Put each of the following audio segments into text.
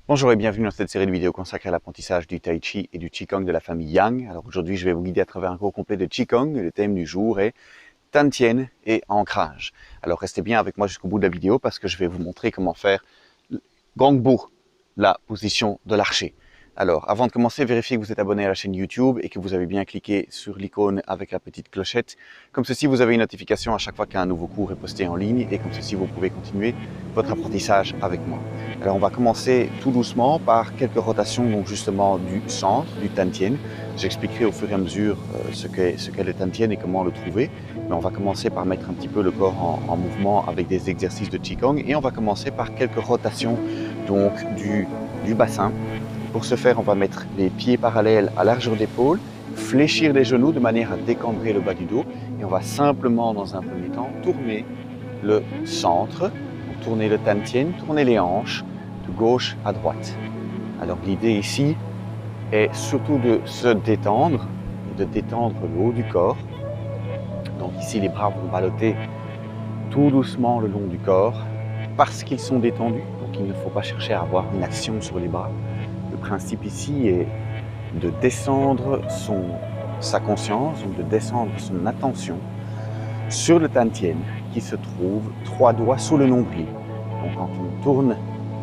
Bonjour et bienvenue dans cette série de vidéos consacrée à l'apprentissage du Tai Chi et du Qigong de la famille Yang. Alors aujourd'hui, je vais vous guider à travers un cours complet de Qigong. Le thème du jour est Tantien et ancrage. Alors restez bien avec moi jusqu'au bout de la vidéo parce que je vais vous montrer comment faire Gongbu, la position de l'archer. Alors, avant de commencer, vérifiez que vous êtes abonné à la chaîne YouTube et que vous avez bien cliqué sur l'icône avec la petite clochette. Comme ceci, vous avez une notification à chaque fois qu'un nouveau cours est posté en ligne et comme ceci, vous pouvez continuer votre apprentissage avec moi. Alors, on va commencer tout doucement par quelques rotations, donc justement du centre, du Tantien. J'expliquerai au fur et à mesure ce qu'est le Tantien et comment le trouver. Mais on va commencer par mettre un petit peu le corps en mouvement avec des exercices de Qigong et on va commencer par quelques rotations donc du bassin. Pour ce faire, on va mettre les pieds parallèles à largeur d'épaule, fléchir les genoux de manière à décambrer le bas du dos et on va simplement, dans un premier temps, tourner le centre, tourner le Tantien, tourner les hanches de gauche à droite. Alors l'idée ici est surtout de se détendre, de détendre le haut du corps. Donc ici, les bras vont ballotter tout doucement le long du corps parce qu'ils sont détendus. Donc il ne faut pas chercher à avoir une action sur les bras. Le principe ici est de descendre sa conscience, ou de descendre son attention sur le Tantien qui se trouve 3 doigts sous le nombril. Donc quand on tourne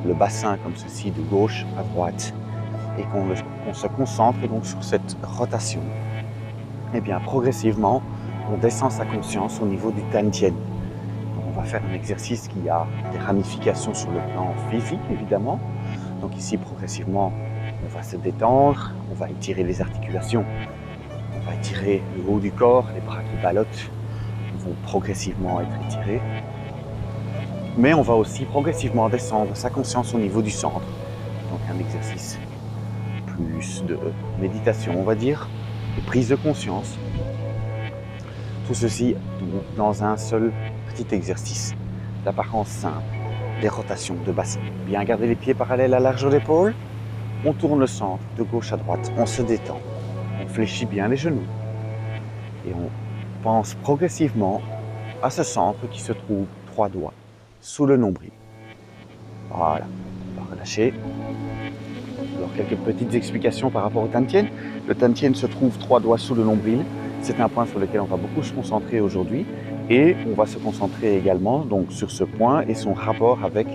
le bassin comme ceci de gauche à droite et qu'on se concentre donc sur cette rotation, et bien progressivement on descend sa conscience au niveau du Tantien. Donc, on va faire un exercice qui a des ramifications sur le plan physique évidemment. Donc ici, progressivement, on va se détendre, on va étirer les articulations, on va étirer le haut du corps, les bras qui ballottent vont progressivement être étirés. Mais on va aussi progressivement descendre sa conscience au niveau du centre. Donc un exercice plus de méditation, on va dire, de prise de conscience. Tout ceci dans un seul petit exercice d'apparence simple. Des rotations de bassin. Bien garder les pieds parallèles à largeur d'épaule. On tourne le centre de gauche à droite. On se détend. On fléchit bien les genoux. Et on pense progressivement à ce centre qui se trouve 3 doigts sous le nombril. Voilà. On va relâcher. Alors quelques petites explications par rapport au Tantien. Le Tantien se trouve 3 doigts sous le nombril. C'est un point sur lequel on va beaucoup se concentrer aujourd'hui. Et on va se concentrer également donc, sur ce point et son rapport avec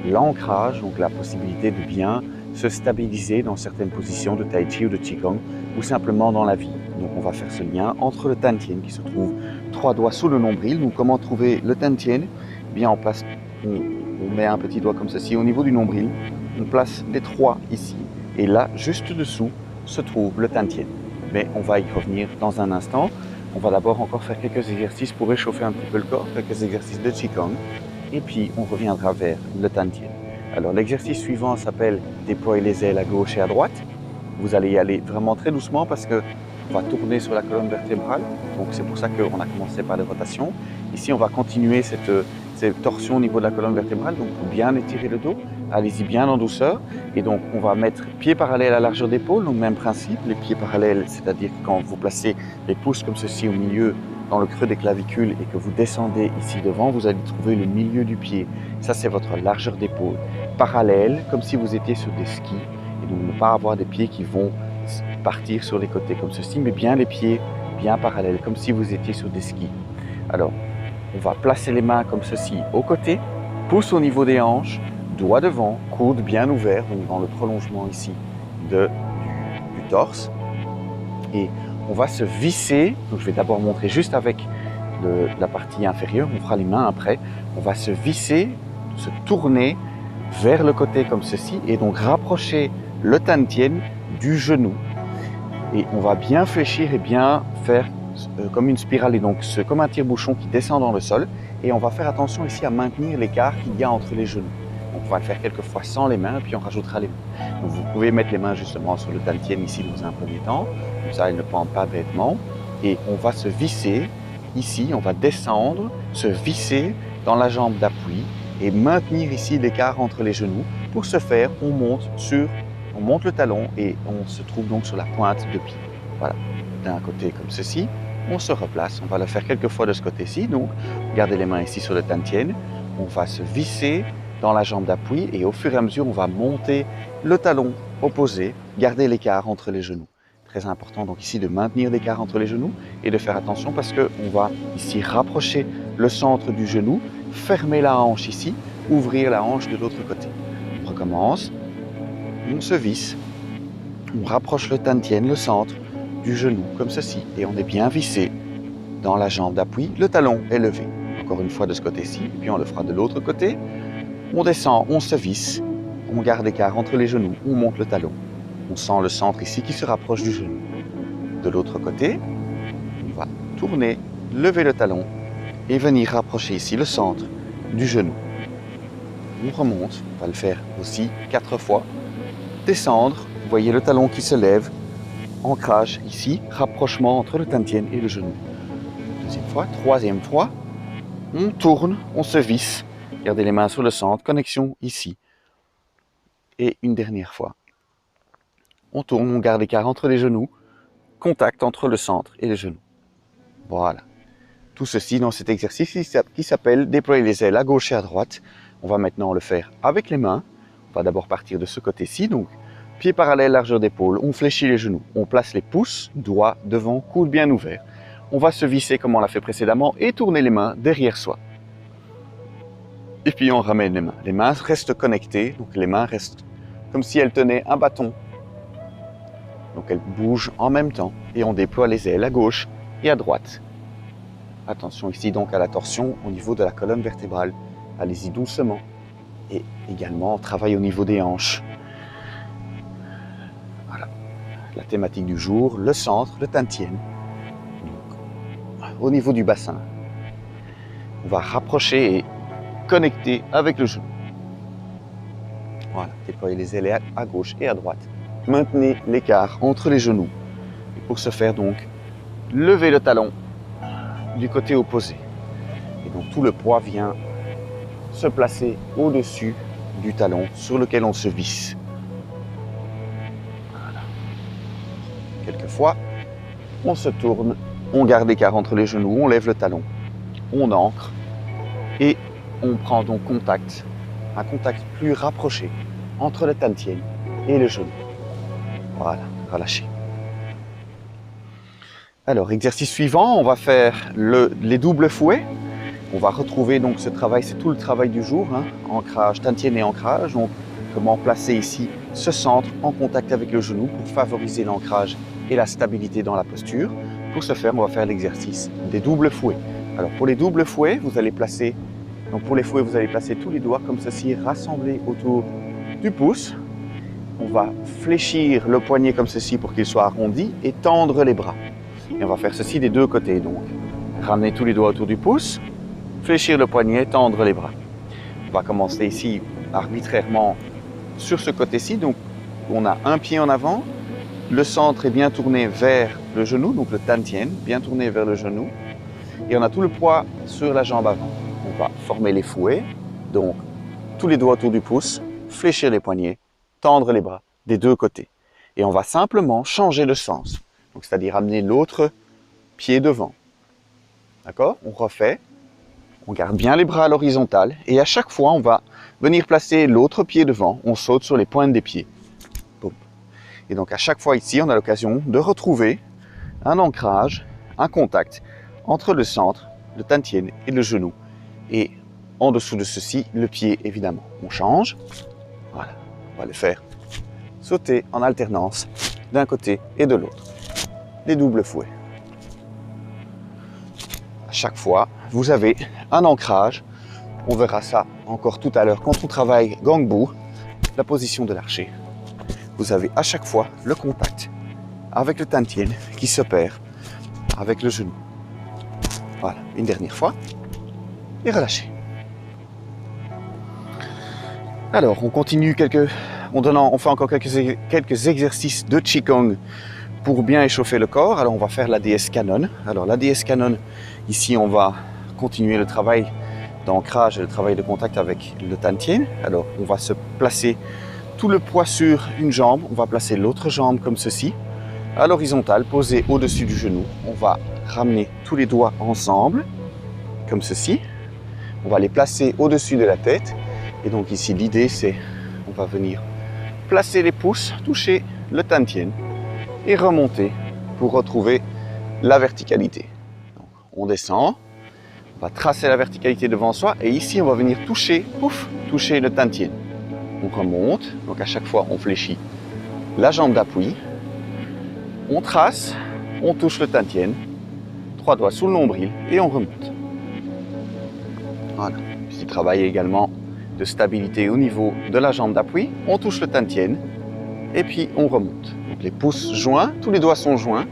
l'ancrage, donc la possibilité de bien se stabiliser dans certaines positions de Tai Chi ou de Qigong ou simplement dans la vie. Donc on va faire ce lien entre le Tantien qui se trouve 3 doigts sous le nombril. Donc comment trouver le Tantien? Bien on met un petit doigt comme ceci au niveau du nombril, on place les 3 ici et là juste dessous se trouve le Tantien. Mais on va y revenir dans un instant. On va d'abord encore faire quelques exercices pour réchauffer un petit peu le corps, quelques exercices de Qigong, et puis on reviendra vers le Tantien. Alors l'exercice suivant s'appelle déployer les ailes à gauche et à droite. Vous allez y aller vraiment très doucement parce que on va tourner sur la colonne vertébrale, donc c'est pour ça qu'on a commencé par les rotations. Ici on va continuer cette torsion au niveau de la colonne vertébrale, donc pour bien étirer le dos, allez-y bien en douceur. Et donc on va mettre pieds parallèles à largeur d'épaule, donc même principe, les pieds parallèles, c'est-à-dire quand vous placez les pouces comme ceci au milieu, dans le creux des clavicules et que vous descendez ici devant, vous allez trouver le milieu du pied. Ça c'est votre largeur d'épaule. Parallèle, comme si vous étiez sur des skis, et donc ne pas avoir des pieds qui vont partir sur les côtés comme ceci, mais bien les pieds bien parallèles, comme si vous étiez sur des skis. Alors, on va placer les mains comme ceci au côté, pouce au niveau des hanches, doigt devant, coude bien ouvert, donc dans le prolongement ici du torse. Et on va se visser, donc je vais d'abord montrer juste avec la partie inférieure, on fera les mains après. On va se visser, se tourner vers le côté comme ceci et donc rapprocher le Tantien du genou. Et on va bien fléchir et bien faire comme une spirale et donc comme un tire-bouchon qui descend dans le sol. Et on va faire attention ici à maintenir l'écart qu'il y a entre les genoux. Donc on va le faire quelques fois sans les mains et puis on rajoutera les mains. Donc vous pouvez mettre les mains justement sur le Tantien ici dans un premier temps. Comme ça, elles ne pendent pas bêtement. Et on va se visser ici, on va descendre, se visser dans la jambe d'appui et maintenir ici l'écart entre les genoux. Pour ce faire, on monte le talon et on se trouve donc sur la pointe de pied. Voilà, d'un côté comme ceci, on se replace. On va le faire quelques fois de ce côté-ci. Donc, gardez les mains ici sur le Tantien. On va se visser dans la jambe d'appui et au fur et à mesure, on va monter le talon opposé, garder l'écart entre les genoux. Très important donc ici de maintenir l'écart entre les genoux et de faire attention parce qu'on va ici rapprocher le centre du genou, fermer la hanche ici, ouvrir la hanche de l'autre côté. On recommence, on se visse, on rapproche le tantien, le centre du genou comme ceci et on est bien vissé dans la jambe d'appui, le talon est levé. Encore une fois de ce côté-ci, puis on le fera de l'autre côté. On descend, on se visse, on garde l'écart entre les genoux, on monte le talon. On sent le centre ici qui se rapproche du genou. De l'autre côté, on va tourner, lever le talon et venir rapprocher ici le centre du genou. On remonte, on va le faire aussi 4 fois. Descendre, vous voyez le talon qui se lève, ancrage ici, rapprochement entre le tantien et le genou. Deuxième fois, troisième fois, on tourne, on se visse, gardez les mains sur le centre, connexion ici. Et une dernière fois. On tourne, on garde l'écart entre les genoux, contact entre le centre et les genoux. Voilà. Tout ceci dans cet exercice qui s'appelle déployer les ailes à gauche et à droite. On va maintenant le faire avec les mains. On va d'abord partir de ce côté-ci, donc pieds parallèles, largeur d'épaule, on fléchit les genoux. On place les pouces, doigts devant, coude bien ouvert. On va se visser comme on l'a fait précédemment et tourner les mains derrière soi. Et puis on ramène les mains. Les mains restent connectées, donc les mains restent comme si elles tenaient un bâton. Donc elles bougent en même temps et on déploie les ailes à gauche et à droite. Attention ici donc à la torsion au niveau de la colonne vertébrale. Allez-y doucement. Et également on travaille au niveau des hanches. Voilà. La thématique du jour, le centre, le tantien. Au niveau du bassin. On va rapprocher et connecter avec le genou. Voilà, déployez les ailes à gauche et à droite. Maintenez l'écart entre les genoux. Et pour ce faire donc, levez le talon du côté opposé. Et donc tout le poids vient se placer au-dessus du talon sur lequel on se visse. Voilà. Quelquefois, on se tourne, on garde l'écart entre les genoux, on lève le talon, on ancre et on prend donc contact, un contact plus rapproché entre le tantien et le genou. Voilà, relâchez. Alors, exercice suivant, on va faire les doubles fouets. On va retrouver donc ce travail, c'est tout le travail du jour, hein, ancrage, tantien et ancrage. Donc, comment placer ici ce centre en contact avec le genou pour favoriser l'ancrage et la stabilité dans la posture. Pour ce faire, on va faire l'exercice des doubles fouets. Alors, pour les doubles fouets, vous allez placer, tous les doigts comme ceci, rassemblés autour du pouce. On va fléchir le poignet comme ceci pour qu'il soit arrondi et tendre les bras. Et on va faire ceci des deux côtés. Donc, ramener tous les doigts autour du pouce, fléchir le poignet, tendre les bras. On va commencer ici arbitrairement sur ce côté-ci. Donc, on a un pied en avant, le centre est bien tourné vers le genou, donc le tantien, bien tourné vers le genou. Et on a tout le poids sur la jambe avant. On va former les fouets. Donc, tous les doigts autour du pouce, fléchir les poignets, tendre les bras des deux côtés. Et on va simplement changer le sens. Donc, c'est-à-dire amener l'autre pied devant. D'accord? On refait. On garde bien les bras à l'horizontale. Et à chaque fois, on va venir placer l'autre pied devant. On saute sur les pointes des pieds. Boum. Et donc, à chaque fois ici, on a l'occasion de retrouver un ancrage, un contact entre le centre, le tantien et le genou. Et en dessous de ceci, le pied, évidemment. On change. Voilà. On va le faire sauter en alternance d'un côté et de l'autre. Les doubles fouets. À chaque fois, vous avez un ancrage. On verra ça encore tout à l'heure quand on travaille Gangbu, la position de l'archer. Vous avez à chaque fois le contact avec le tantien qui s'opère avec le genou. Voilà, une dernière fois et relâchez. Alors, on continue on fait encore quelques exercices de Qigong pour bien échauffer le corps. Alors, on va faire la déesse Kannon. Alors, la déesse Kannon, ici, on va continuer le travail d'ancrage et le travail de contact avec le tantien. Alors, on va se placer tout le poids sur une jambe. On va placer l'autre jambe comme ceci, à l'horizontale, posée au-dessus du genou. On va ramener tous les doigts ensemble, comme ceci. On va les placer au-dessus de la tête Et donc ici, l'idée, c'est on va venir placer les pouces, toucher le tantien et remonter pour retrouver la verticalité. Donc, on descend, on va tracer la verticalité devant soi et ici, on va venir toucher, pouf, toucher le tantien. On remonte, donc à chaque fois, on fléchit la jambe d'appui, on trace, on touche le tantien, 3 doigts sous le nombril et on remonte. Voilà, petit travail également de stabilité au niveau de la jambe d'appui, on touche le tantien et puis on remonte. Donc les pouces joints, tous les doigts sont joints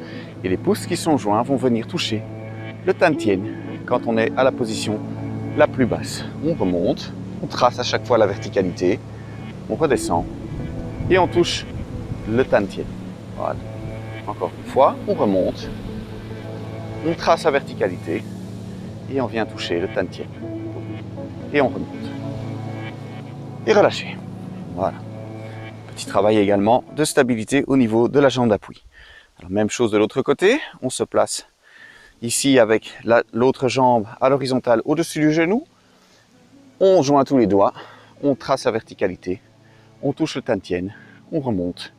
et les pouces qui sont joints vont venir toucher le tantien quand on est à la position la plus basse. On remonte, on trace à chaque fois la verticalité, on redescend et on touche le tantien. Voilà. Encore une fois, on remonte, on trace la verticalité et on vient toucher le tantien. Et on remonte. Et relâcher. Voilà. Petit travail également de stabilité au niveau de la jambe d'appui. Alors même chose de l'autre côté, on se place ici avec l'autre jambe à l'horizontale au-dessus du genou. On joint tous les doigts, on trace la verticalité, on touche le tantien, on remonte.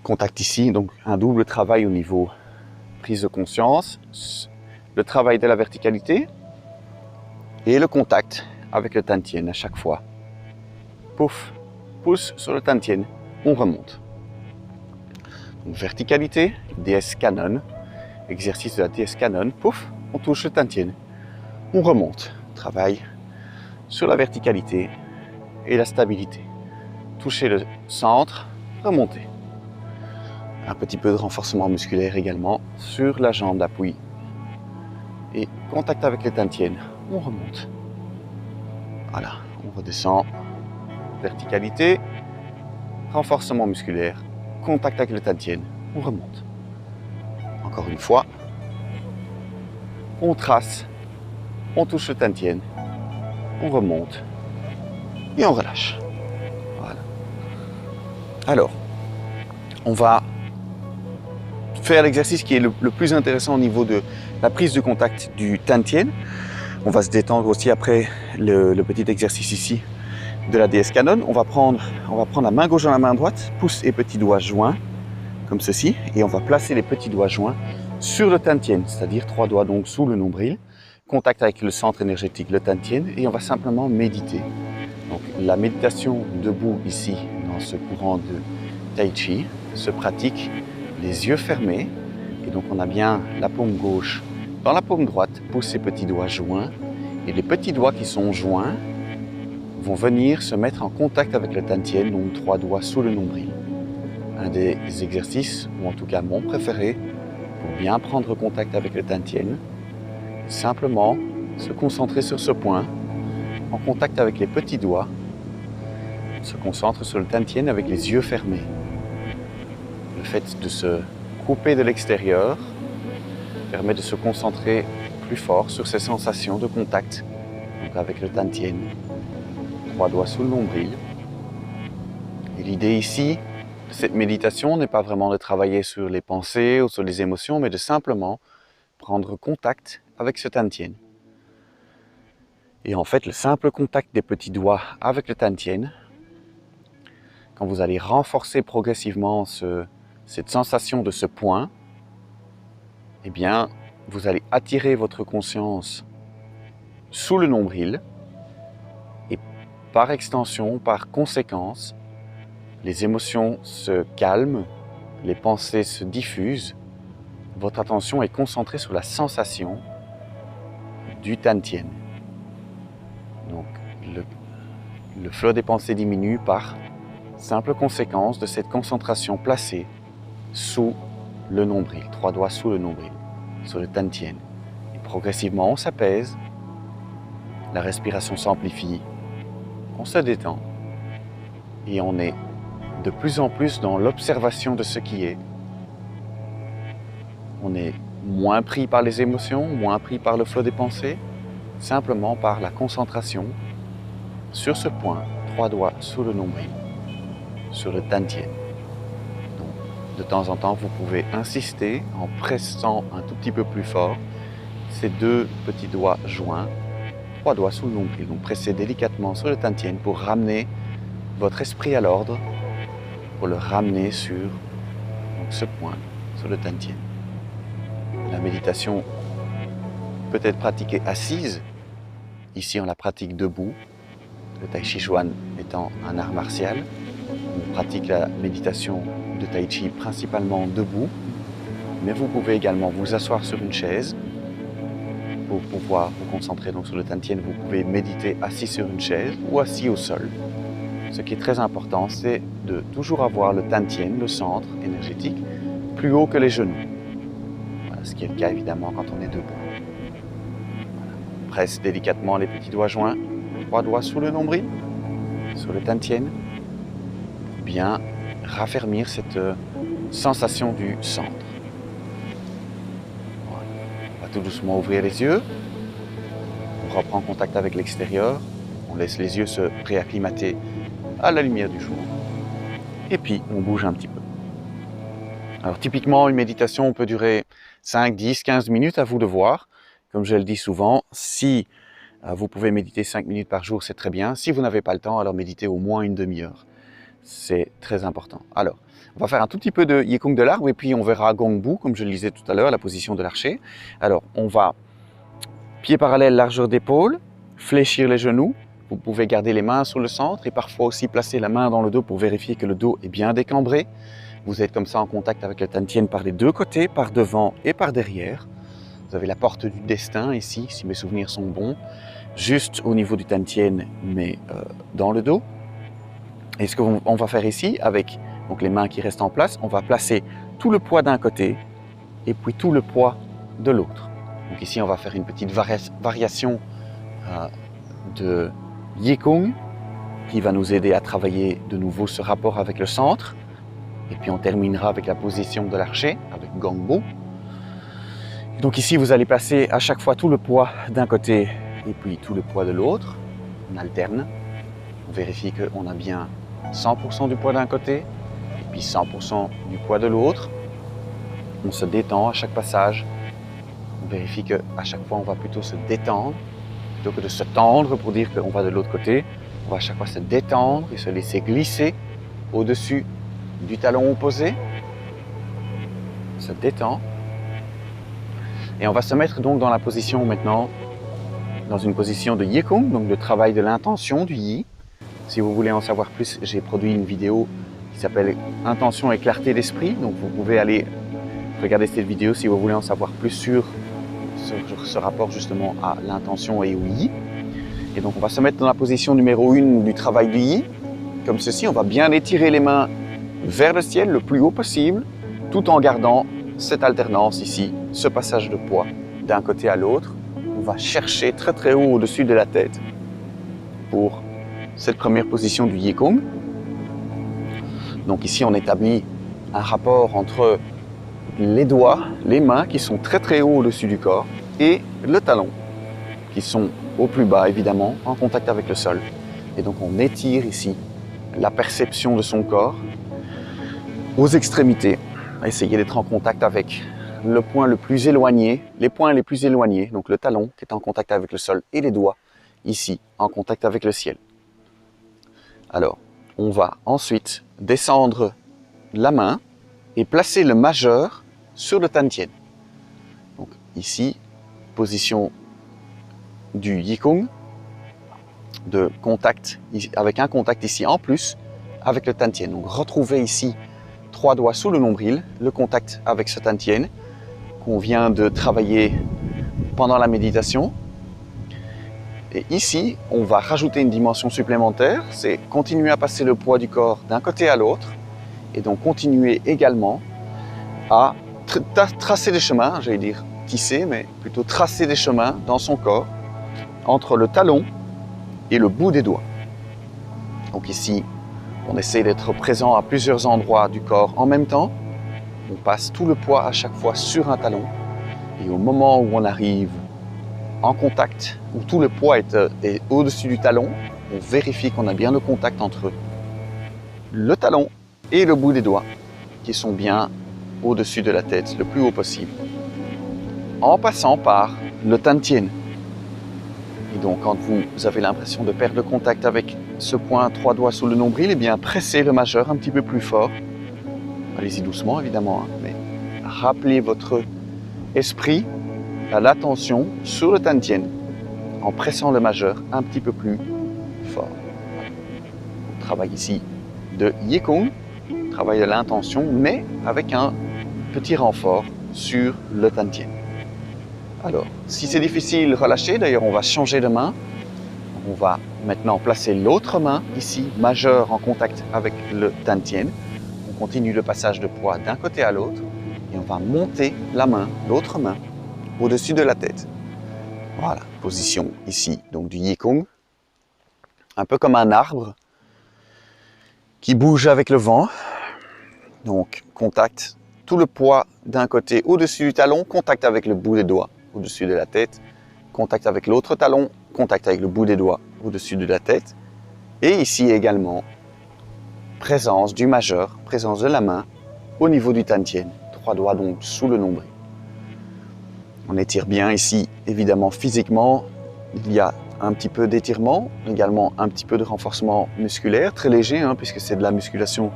Contact ici, donc un double travail au niveau prise de conscience, le travail de la verticalité et le contact avec le tantien à chaque fois. Pouf, pouce sur le tantien, on remonte. Donc, verticalité, DS Canon, exercice de la DS Canon, pouf, on touche le tantien, on remonte. Travail sur la verticalité et la stabilité. Toucher le centre, remonter. Un petit peu de renforcement musculaire également sur la jambe d'appui. Et contact avec le tantien, on remonte. Voilà, on redescend. Verticalité, renforcement musculaire, contact avec le tantien, on remonte. Encore une fois, on trace, on touche le tantien, on remonte et on relâche. Voilà. Alors, on va faire l'exercice qui est le plus intéressant au niveau de la prise de contact du tantien. On va se détendre aussi après le petit exercice ici de la DS Canon. On va prendre la main gauche dans la main droite, pouce et petits doigts joints, comme ceci, et on va placer les petits doigts joints sur le tantien, c'est-à-dire 3 doigts donc sous le nombril, contact avec le centre énergétique, le tantien, et on va simplement méditer. Donc la méditation debout ici, dans ce courant de Tai Chi, se pratique les yeux fermés, et donc on a bien la paume gauche dans la paume droite, pouce et petits doigts joints, et les petits doigts qui sont joints vont venir se mettre en contact avec le tantien, donc 3 doigts sous le nombril. Un des exercices, ou en tout cas mon préféré, pour bien prendre contact avec le tantien, simplement se concentrer sur ce point, en contact avec les petits doigts, on se concentre sur le tantien avec les yeux fermés. Le fait de se couper de l'extérieur permet de se concentrer plus fort sur ces sensations de contact, donc avec le tantien, 3 doigts sous le nombril. Et l'idée ici de cette méditation n'est pas vraiment de travailler sur les pensées ou sur les émotions, mais de simplement prendre contact avec ce tantien. Et en fait, le simple contact des petits doigts avec le tantien, quand vous allez renforcer progressivement cette sensation de ce point, eh bien, vous allez attirer votre conscience sous le nombril et par extension, par conséquence, les émotions se calment, les pensées se diffusent, votre attention est concentrée sur la sensation du tantien. Donc, le flot des pensées diminue par simple conséquence de cette concentration placée sous le nombril, 3 doigts sous le nombril, sur le tantien. Et progressivement, on s'apaise, la respiration s'amplifie, on se détend et on est de plus en plus dans l'observation de ce qui est. On est moins pris par les émotions, moins pris par le flot des pensées, simplement par la concentration sur ce point, 3 doigts sous le nombril, sur le tantien. Donc, de temps en temps, vous pouvez insister en pressant un tout petit peu plus fort ces 2 petits doigts joints 3 doigts sous le nombril. Donc pressez délicatement sur le Tantien pour ramener votre esprit à l'ordre, pour le ramener sur ce point, sur le Tantien. La méditation peut être pratiquée assise. Ici, on la pratique debout. Le Tai Chi Chuan étant un art martial, on pratique la méditation de Tai Chi principalement debout, mais vous pouvez également vous asseoir sur une chaise pour pouvoir vous concentrer donc sur le Tantien. Vous pouvez méditer assis sur une chaise ou assis au sol. Ce qui est très important, c'est de toujours avoir le Tantien, le centre énergétique, plus haut que les genoux. Voilà, ce qui est le cas évidemment quand on est debout. Voilà. On presse délicatement les petits doigts joints, 3 doigts sous le nombril, sur le Tantien, pour bien raffermir cette sensation du centre. Voilà. On va tout doucement ouvrir les yeux, on reprend contact avec l'extérieur, on laisse les yeux se réacclimater à la lumière du jour, et puis on bouge un petit peu. Alors typiquement, une méditation peut durer 5, 10, 15 minutes, à vous de voir. Comme je le dis souvent, si vous pouvez méditer 5 minutes par jour, c'est très bien. Si vous n'avez pas le temps, alors méditez au moins une demi-heure. C'est très important. Alors, on va faire un tout petit peu de Yikung de l'arbre et puis on verra Gongbu, comme je le disais tout à l'heure, la position de l'archer. Alors, on va pied parallèle, largeur d'épaule, fléchir les genoux. Vous pouvez garder les mains sur le centre et parfois aussi placer la main dans le dos pour vérifier que le dos est bien décambré. Vous êtes comme ça en contact avec le Tantien par les deux côtés, par devant et par derrière. Vous avez la porte du destin ici, si mes souvenirs sont bons, juste au niveau du Tantien, mais dans le dos. Et ce qu'on va faire ici, avec donc, les mains qui restent en place, on va placer tout le poids d'un côté et puis tout le poids de l'autre. Donc ici, on va faire une petite variation de Yikung qui va nous aider à travailler de nouveau ce rapport avec le centre. Et puis on terminera avec la position de l'archer, avec Gongbu. Donc ici, vous allez placer à chaque fois tout le poids d'un côté et puis tout le poids de l'autre. On alterne. On vérifie qu'on a bien 100% du poids d'un côté et puis 100% du poids de l'autre. On se détend à chaque passage. On vérifie qu'à chaque fois, on va plutôt se détendre plutôt que de se tendre pour dire qu'on va de l'autre côté. On va à chaque fois se détendre et se laisser glisser au-dessus du talon opposé. On se détend. Et on va se mettre donc dans la position maintenant, dans une position de Yikung, donc le travail de l'intention du Yi. Si vous voulez en savoir plus, j'ai produit une vidéo qui s'appelle Intention et clarté d'esprit. Donc vous pouvez aller regarder cette vidéo si vous voulez en savoir plus sur ce rapport justement à l'intention et au Yi. Et donc on va se mettre dans la position numéro 1 du travail du Yi. Comme ceci, on va bien étirer les mains vers le ciel le plus haut possible, tout en gardant cette alternance ici, ce passage de poids d'un côté à l'autre. On va chercher très très haut au-dessus de la tête pour cette première position du Yikung. Donc ici, on établit un rapport entre les doigts, les mains qui sont très très haut au-dessus du corps et le talon qui sont au plus bas évidemment en contact avec le sol. Et donc on étire ici la perception de son corps aux extrémités. Essayez d'être en contact avec le point le plus éloigné, les points les plus éloignés, donc le talon qui est en contact avec le sol et les doigts ici en contact avec le ciel. Alors, on va ensuite descendre la main et placer le majeur sur le Tantien. Donc ici, position du Yikung, de contact, avec un contact ici en plus avec le Tantien. Donc retrouvez ici 3 doigts sous le nombril, le contact avec ce Tantien qu'on vient de travailler pendant la méditation. Et ici, on va rajouter une dimension supplémentaire, c'est continuer à passer le poids du corps d'un côté à l'autre et donc continuer également à tracer des chemins, j'allais dire tisser, mais plutôt tracer des chemins dans son corps entre le talon et le bout des doigts. Donc ici, on essaie d'être présent à plusieurs endroits du corps en même temps. On passe tout le poids à chaque fois sur un talon et au moment où on arrive en contact, où tout le poids est au-dessus du talon, on vérifie qu'on a bien le contact entre le talon et le bout des doigts qui sont bien au-dessus de la tête, le plus haut possible, en passant par le Tantien. Et donc quand vous avez l'impression de perdre le contact avec ce point 3 doigts sous le nombril, eh bien pressez le majeur un petit peu plus fort. Allez-y doucement évidemment, hein, mais rappelez votre esprit à l'attention sur le Tantien en pressant le majeur un petit peu plus fort. On travaille ici de Yikong, travail de l'intention, mais avec un petit renfort sur le Tantien. Alors, si c'est difficile, relâchez. D'ailleurs, on va changer de main. On va maintenant placer l'autre main ici, majeure, en contact avec le Tantien. On continue le passage de poids d'un côté à l'autre et on va monter la main, l'autre main, au-dessus de la tête. Voilà, position ici, donc du Yikong. Un peu comme un arbre qui bouge avec le vent. Donc, contact, tout le poids d'un côté au-dessus du talon, contact avec le bout des doigts au-dessus de la tête, contact avec l'autre talon, contact avec le bout des doigts au-dessus de la tête. Et ici également, présence du majeur, présence de la main au niveau du Tantien, 3 doigts donc sous le nombril. On étire bien ici, évidemment physiquement, il y a un petit peu d'étirement, également un petit peu de renforcement musculaire, très léger, hein, puisque c'est de la musculation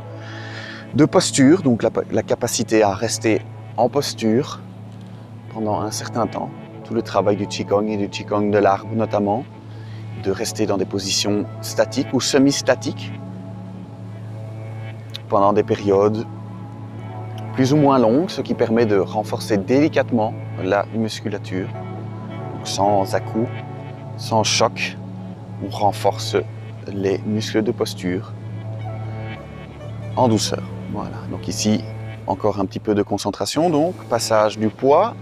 de posture, donc la capacité à rester en posture pendant un certain temps. Tout le travail du Qigong et du Qigong de l'arbre notamment, de rester dans des positions statiques ou semi-statiques pendant des périodes plus ou moins longues, ce qui permet de renforcer délicatement la musculature. Donc sans à-coups, sans choc, on renforce les muscles de posture en douceur. Voilà, donc ici, encore un petit peu de concentration, donc passage du poids,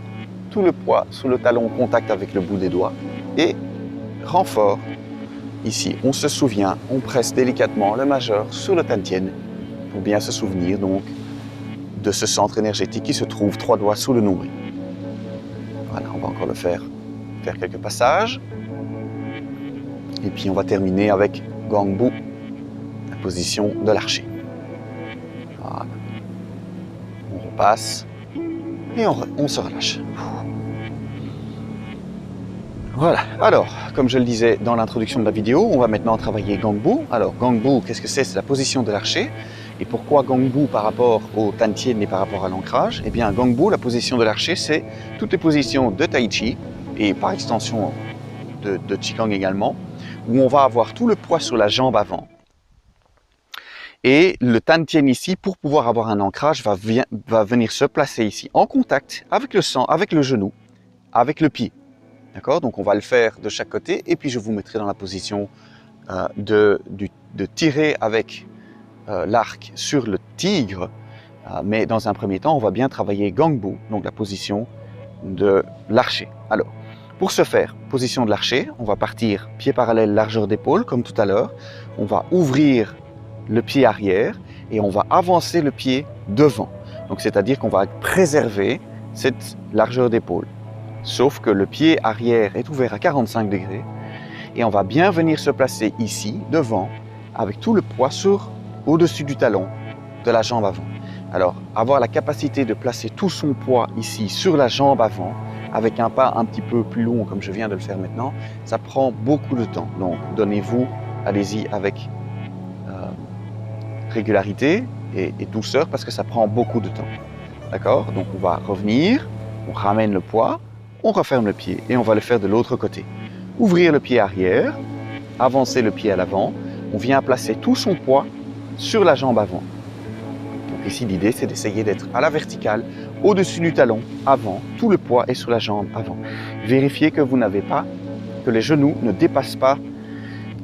tout le poids sous le talon, contact avec le bout des doigts et renfort. Ici, on se souvient, on presse délicatement le majeur sur le Tantien pour bien se souvenir donc de ce centre énergétique qui se trouve 3 doigts sous le nombril. Voilà, on va encore le faire quelques passages. Et puis on va terminer avec Gongbu, la position de l'archer. Voilà. On repasse et on se relâche. Voilà, alors, comme je le disais dans l'introduction de la vidéo, on va maintenant travailler Gongbu. Alors, Gongbu, qu'est-ce que c'est? C'est la position de l'archer. Et pourquoi Gongbu par rapport au Tantien et par rapport à l'ancrage? Eh bien, Gongbu, la position de l'archer, c'est toutes les positions de Tai Chi, et par extension de Qigong également, où on va avoir tout le poids sur la jambe avant. Et le Tantien ici, pour pouvoir avoir un ancrage, va venir se placer ici en contact avec le sang, avec le genou, avec le pied. D'accord? Donc on va le faire de chaque côté et puis je vous mettrai dans la position de tirer avec l'arc sur le tigre. Mais dans un premier temps, on va bien travailler Gongbu, donc la position de l'archer. Alors, pour ce faire, position de l'archer, on va partir pied parallèle, largeur d'épaule, comme tout à l'heure. On va ouvrir le pied arrière et on va avancer le pied devant. Donc c'est-à-dire qu'on va préserver cette largeur d'épaule. Sauf que le pied arrière est ouvert à 45 degrés et on va bien venir se placer ici, devant, avec tout le poids au-dessus du talon de la jambe avant. Alors, avoir la capacité de placer tout son poids ici sur la jambe avant, avec un pas un petit peu plus long comme je viens de le faire maintenant, ça prend beaucoup de temps. Donc, donnez-vous, allez-y avec régularité et douceur parce que ça prend beaucoup de temps. D'accord? Donc, on va revenir, on ramène le poids, on referme le pied et on va le faire de l'autre côté. Ouvrir le pied arrière, avancer le pied à l'avant, on vient placer tout son poids sur la jambe avant. Donc ici, l'idée, c'est d'essayer d'être à la verticale, au-dessus du talon, avant, tout le poids est sur la jambe avant. Vérifiez que vous n'avez pas, que les genoux ne dépassent pas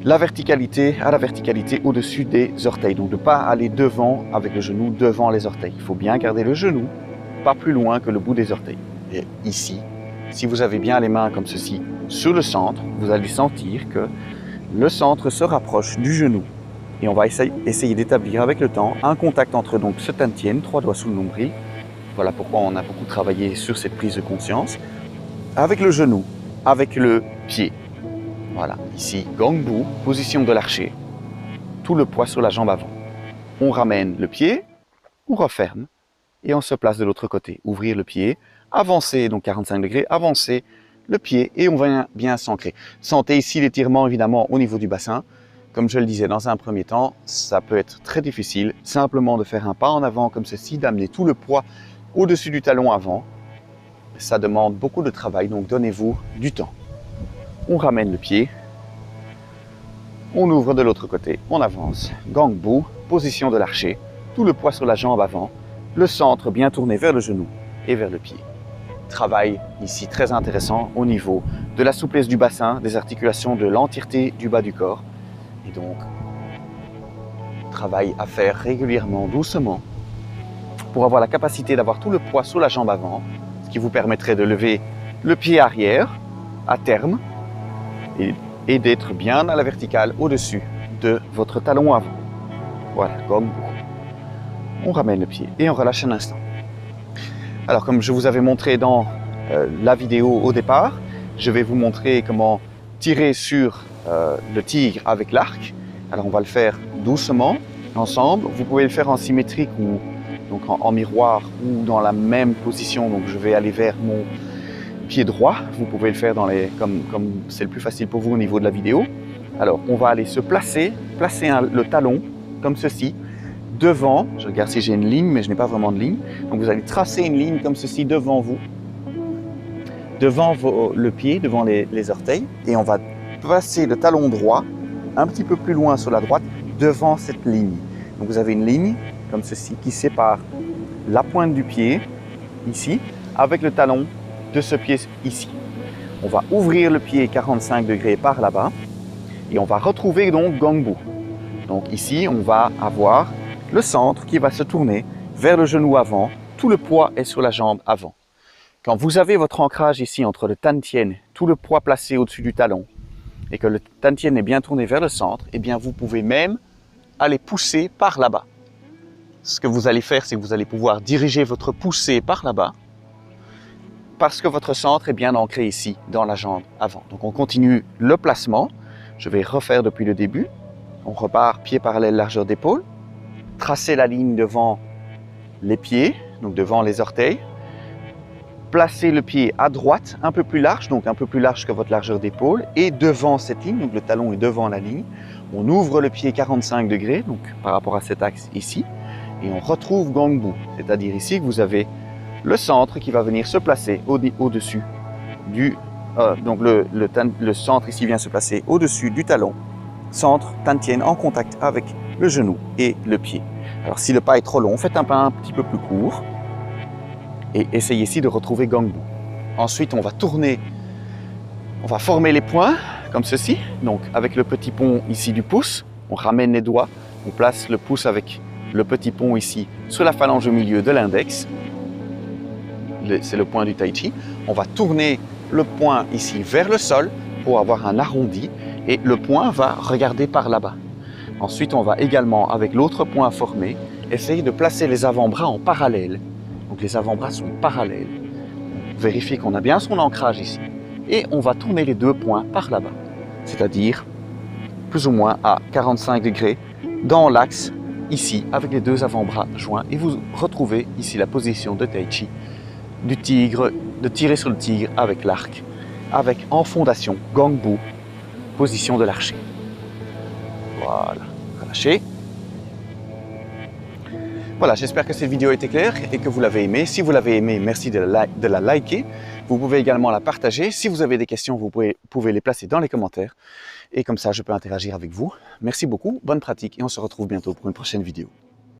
la verticalité au-dessus des orteils. Donc de ne pas aller devant avec le genou, devant les orteils. Il faut bien garder le genou, pas plus loin que le bout des orteils. Et ici, si vous avez bien les mains comme ceci sur le centre, vous allez sentir que le centre se rapproche du genou. Et on va essayer d'établir avec le temps un contact entre donc ce Tantien, 3 doigts sous le nombril. Voilà pourquoi on a beaucoup travaillé sur cette prise de conscience. Avec le genou, avec le pied. Voilà, ici, Gongbu, position de l'archer. Tout le poids sur la jambe avant. On ramène le pied, on referme et on se place de l'autre côté. Ouvrir le pied, avancer, donc 45 degrés, avancer le pied et on va bien s'ancrer. Sentez ici l'étirement évidemment au niveau du bassin. Comme je le disais dans un premier temps, ça peut être très difficile simplement de faire un pas en avant comme ceci, d'amener tout le poids au-dessus du talon avant. Ça demande beaucoup de travail, donc donnez-vous du temps. On ramène le pied, on ouvre de l'autre côté, on avance. Gangbu, position de l'archer, tout le poids sur la jambe avant, le centre bien tourné vers le genou et vers le pied. Travail ici très intéressant au niveau de la souplesse du bassin, des articulations de l'entièreté du bas du corps. Et donc, travail à faire régulièrement, doucement, pour avoir la capacité d'avoir tout le poids sur la jambe avant, ce qui vous permettrait de lever le pied arrière à terme et d'être bien à la verticale au-dessus de votre talon avant. Voilà, Gangbu. On ramène le pied et on relâche un instant. Alors, comme je vous avais montré dans la vidéo au départ, je vais vous montrer comment tirer sur le tigre avec l'arc. Alors, on va le faire doucement, ensemble. Vous pouvez le faire en symétrique ou donc en miroir ou dans la même position. Donc, je vais aller vers mon pied droit. Vous pouvez le faire comme c'est le plus facile pour vous au niveau de la vidéo. Alors, on va aller se placer le talon comme ceci, devant. Je regarde si j'ai une ligne, mais je n'ai pas vraiment de ligne. Donc, vous allez tracer une ligne comme ceci devant vous, devant le pied, devant les orteils. Et on va placer le talon droit un petit peu plus loin sur la droite, devant cette ligne. Donc, vous avez une ligne comme ceci qui sépare la pointe du pied, ici, avec le talon de ce pied ici. On va ouvrir le pied 45 degrés par là-bas et on va retrouver donc Gangbu. Donc ici, on va avoir le centre qui va se tourner vers le genou avant. Tout le poids est sur la jambe avant. Quand vous avez votre ancrage ici entre le tantien, tout le poids placé au-dessus du talon, et que le tantien est bien tourné vers le centre, eh bien vous pouvez même aller pousser par là-bas. Ce que vous allez faire, c'est que vous allez pouvoir diriger votre poussée par là-bas, parce que votre centre est bien ancré ici, dans la jambe avant. Donc on continue le placement. Je vais refaire depuis le début. On repart pied parallèle, largeur d'épaule. Tracez la ligne devant les pieds, donc devant les orteils. Placez le pied à droite, un peu plus large, donc un peu plus large que votre largeur d'épaule, et devant cette ligne, donc le talon est devant la ligne. On ouvre le pied 45 degrés, donc par rapport à cet axe ici, et on retrouve Gangbu, c'est-à-dire ici que vous avez le centre qui va venir se placer au-dessus du... donc le centre ici vient se placer au-dessus du talon, centre tantien en contact avec le genou et le pied. Alors si le pas est trop long, faites un pas un petit peu plus court, et essayez ici de retrouver Gangbu. Ensuite, on va tourner, on va former les poings comme ceci. Donc avec le petit pont ici du pouce, on ramène les doigts, on place le pouce avec le petit pont ici sur la phalange au milieu de l'index. C'est le point du tai chi. On va tourner le poing ici vers le sol pour avoir un arrondi et le poing va regarder par là-bas. Ensuite, on va également, avec l'autre poing formé, essayer de placer les avant-bras en parallèle. Donc les avant-bras sont parallèles. Vérifiez qu'on a bien son ancrage ici. Et on va tourner les deux poings par là-bas. C'est-à-dire plus ou moins à 45 degrés dans l'axe ici avec les deux avant-bras joints. Et vous retrouvez ici la position de tai chi du tigre, de tirer sur le tigre avec l'arc, avec en fondation Gangbu, position de l'archer. Voilà, relâchez. Voilà, j'espère que cette vidéo était claire et que vous l'avez aimée. Si vous l'avez aimée, merci de la liker. Vous pouvez également la partager. Si vous avez des questions, vous pouvez les placer dans les commentaires. Et comme ça, je peux interagir avec vous. Merci beaucoup, bonne pratique et on se retrouve bientôt pour une prochaine vidéo.